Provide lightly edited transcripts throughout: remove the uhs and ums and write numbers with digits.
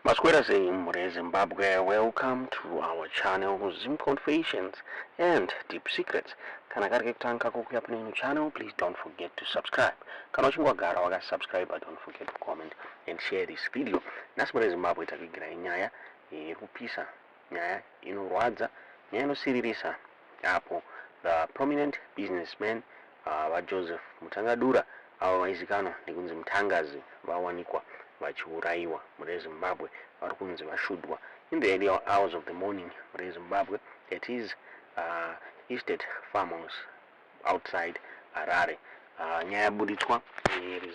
Masquerades in Zimbabwe, welcome to our channel Zim Confessions and Deep Secrets. Kana kari kutanka kukuya pano channel, please don't forget to subscribe. Kana uchingwagara waka subscribe, but don't forget to comment and share this video. Nasmure Zimbabwe takigira inyaya irupisa nyaya inorwadza nyaya inosiririsa apo the prominent businessman wa Joseph Mutangadura avo vaizikanwa nekunzi Mutangazi vawanikwa vachiurayiwa muri Zimbabwe vari kunzi vashudwa in the early hours of the morning muri Zimbabwe. It is estate farmers outside Harare. Nyaya yabuditswa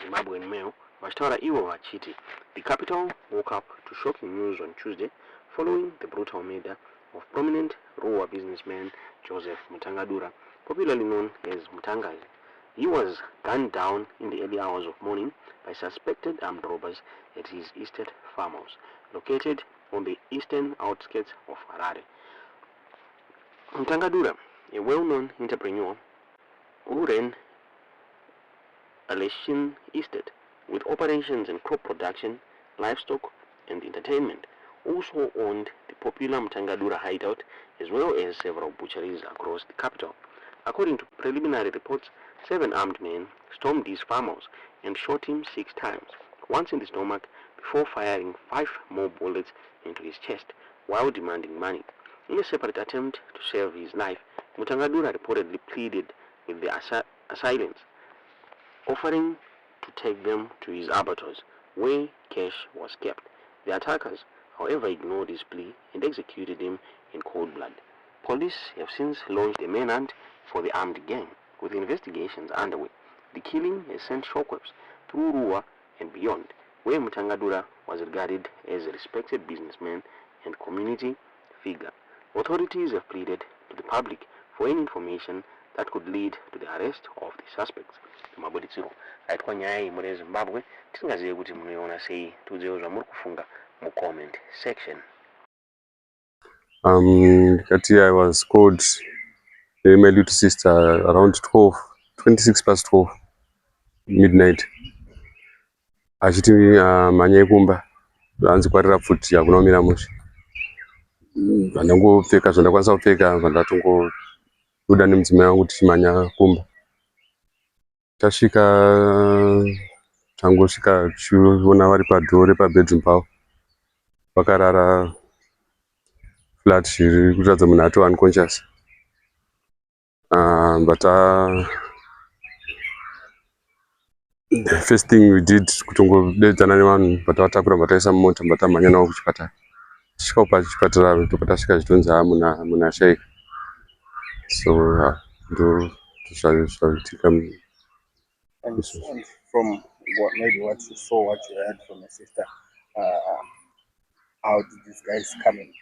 Zimbabwe Mail vachitaura ivo vachiti the capital woke up to shocking news on Tuesday following the brutal murder of prominent Ruwa businessman Joseph Mutangadura, popularly known as Mutangazi. He was gunned down in the early hours of morning by suspected armed robbers at his estate farmhouse, located on the eastern outskirts of Harare. Mutangadura, a well-known entrepreneur who ran a Leshin estate with operations in crop production, livestock, and entertainment, also owned the popular Mutangadura hideout as well as several butcheries across the capital. According to preliminary reports, 7 armed men stormed his farmhouse and shot him 6 times, once in the stomach before firing 5 more bullets into his chest while demanding money. In a separate attempt to save his life, Mutangadura reportedly pleaded with the assailants, offering to take them to his abattoirs, where cash was kept. The attackers, however, ignored his plea and executed him in cold blood. Police have since launched a manhunt for the armed gang, with investigations underway. The killing has sent shockwaves through Ruwa and beyond, where Mutangadura was regarded as a respected businessman and community figure. Authorities have pleaded to the public for any information that could lead to the arrest of the suspects. Mabuditsiro aitwa nyaya iyi muri Zimbabwe, tisingazive kuti munoiona sei, tiudziwe zvamuri kufunga mu comment section. I was called my little sister around 26 past 12 midnight. Achiti manya yekumba hanzi kwarira pfuti hakuna kumira mushe. Vandangopfeka zvandakwanisa kupfeka vandatongobuda nemudzimai wangu tichimanya kumba. Tangosvika tichiona vari padhoo repabedroom pavo vakarara flat zviri kuratidza munhu ato unconscious. But the first thing we did kutongodedzana nevanhu vatavatakura vataisa mumota vatamhanya navo kuchipatara. Tisvika pachipatara topatasvika zvitonzi munhu ashaika. So ndo zvazitika. And from maybe what you saw, what you heard from your sister, how did these guys come in?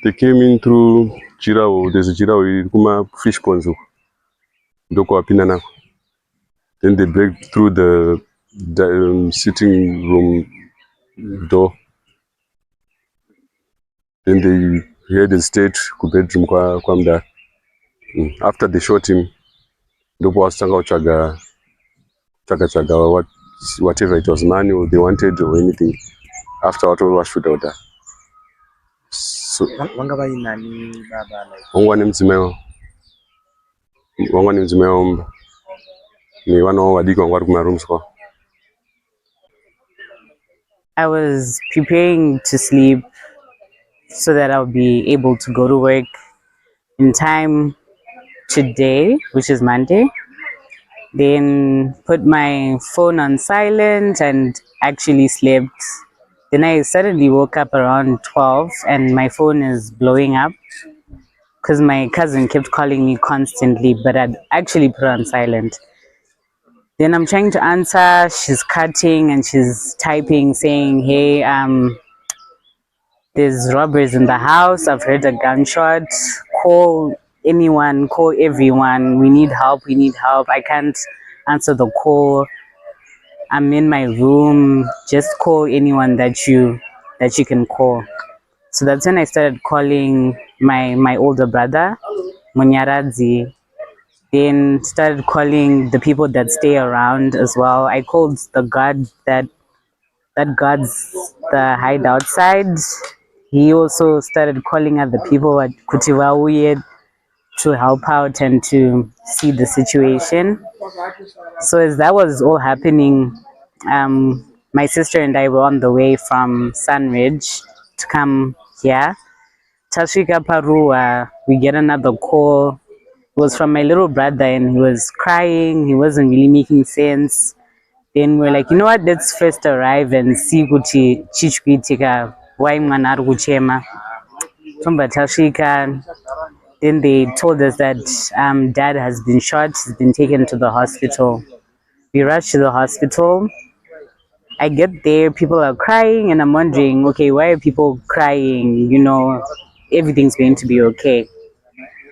They came in through Jirao. There's a Jirao kuma fish ponds. Ndoko wapinda nako. Then they break through the sitting room door. Then they headed straight to bedroom kwa mdara. After they shot him, ndoko wasitanga kutsvaga whatever it was, money or they wanted or anything. After what was shoot out there. So Wanga nani baba wangwa ni mdzimai womba ni vana vavo vadiki vanga vari kumarooms kwavo. I was preparing to sleep so that I'll be able to go to work in time today, which is Monday. Then put my phone on silent and actually slept. Then I suddenly woke up around 12 and my phone is blowing up because my cousin kept calling me constantly, but I'd actually put it on silent. Then I'm trying to answer, she's cutting and she's typing saying, hey, there's robbers in the house, I've heard a gunshot, call anyone, call everyone, we need help. I can't answer the call. I'm in my room, just call anyone that you can call. So that's when I started calling my older brother, Munyaradzi. Then started calling the people that stay around as well. I called the guard that guards the hideout side, he also started calling other people at Kuurayiwa to help out and to see the situation. So as that was all happening, my sister and I were on the way from Sunridge to come here. Tashika Parua, we get another call. It was from my little brother and he was crying. He wasn't really making sense. Then we're like, you know what, let's first arrive and see kuti chichikuitika why mwana ari kuchema. Tumba tasvika. Then they told us that dad has been shot, he's been taken to the hospital. We rushed to the hospital. I get there, people are crying, and I'm wondering, okay, why are people crying? You know, everything's going to be okay.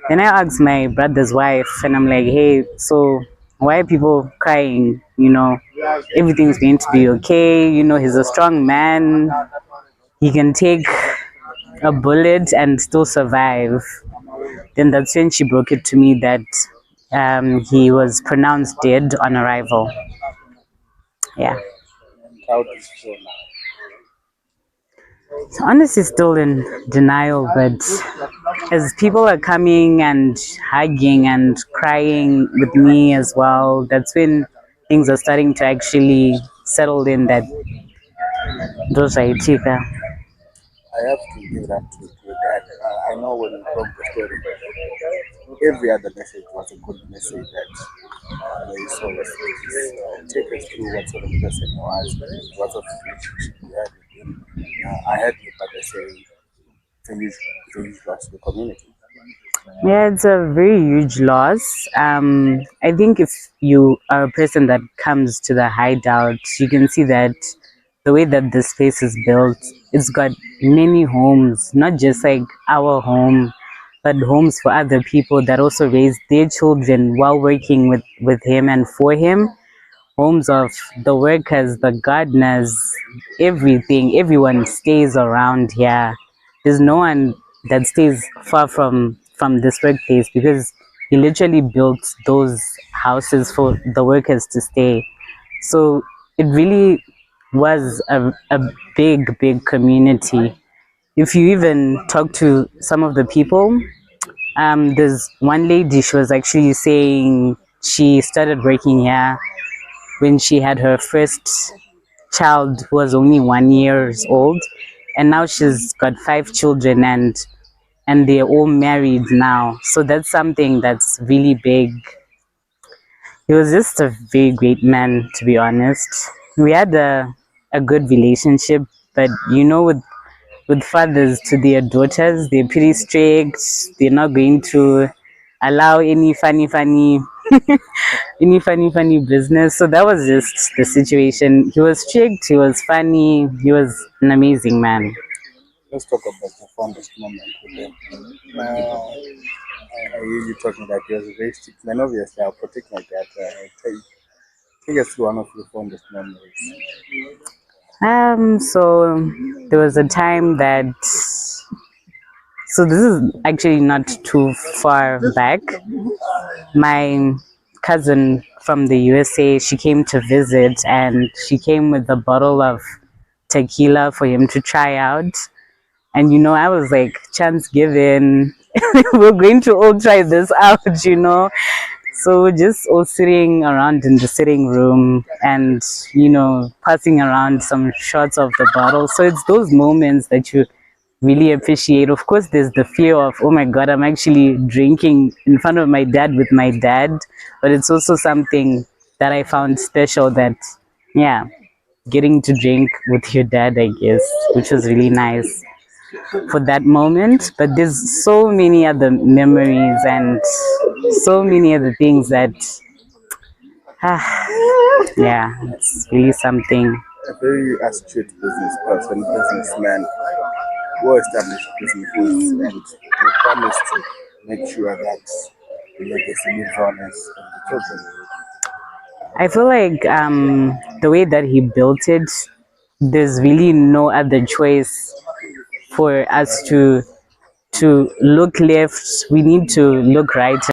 Then I asked my brother's wife, and I'm like, hey, so why are people crying? You know, everything's going to be okay. You know, he's a strong man. He can take a bullet and still survive. Then that's when she broke it to me that he was pronounced dead on arrival. Yeah. How do you feel now? So honestly, still in denial, but as people are coming and hugging and crying with me as well, that's when things are starting to actually settle in that those are Itika. I have to give that to dad. I know when you broke the story, every other message was a good message that you saw us. Take us through what sort of person he was, what sort of relationship you had with him. I heard you, but I say it's a huge loss to the community. Yeah, it's a very huge loss. I think if you are a person that comes to the hideout, you can see that the way that the space is built, it's got many homes, not just like our home, but homes for other people that also raise their children while working with him and for him. Homes of the workers, the gardeners, everything. Everyone stays around here. There's no one that stays far from this workplace because he literally built those houses for the workers to stay. So it really was a big community. If you even talk to some of the people, there's one lady, she was actually saying she started working here when she had her first child, who was only 1 year old, and now she's got 5 children and they're all married now. So that's something that's really big. He was just a very great man, to be honest. We had a good relationship, but you know, with fathers to their daughters, they're pretty strict. They're not going to allow any funny business. So that was just the situation. He was strict, he was funny, he was an amazing man. Let's talk about the fondest moment with him. I hear you talking about he was a very strict man. Obviously, I'll protect my dad. Take us through one of your fondest memories. So there was a time that, so this is actually not too far back. My cousin from the USA, she came to visit and she came with a bottle of tequila for him to try out. And you know, I was like, chance given, we're going to all try this out, you know. So we're just all sitting around in the sitting room and, you know, passing around some shots of the bottle. So it's those moments that you really appreciate. Of course, there's the fear of, oh my God, I'm actually drinking in front of my dad with my dad. But it's also something that I found special that, yeah, getting to drink with your dad, I guess, which was really nice for that moment. But there's so many other memories and so many other things that yeah, it's really something. A very astute businessman, well-established businesses, and he promised to make sure that the legacy lives on as the children. I feel like the way that he built it, there's really no other choice for us to look left. We need to look right.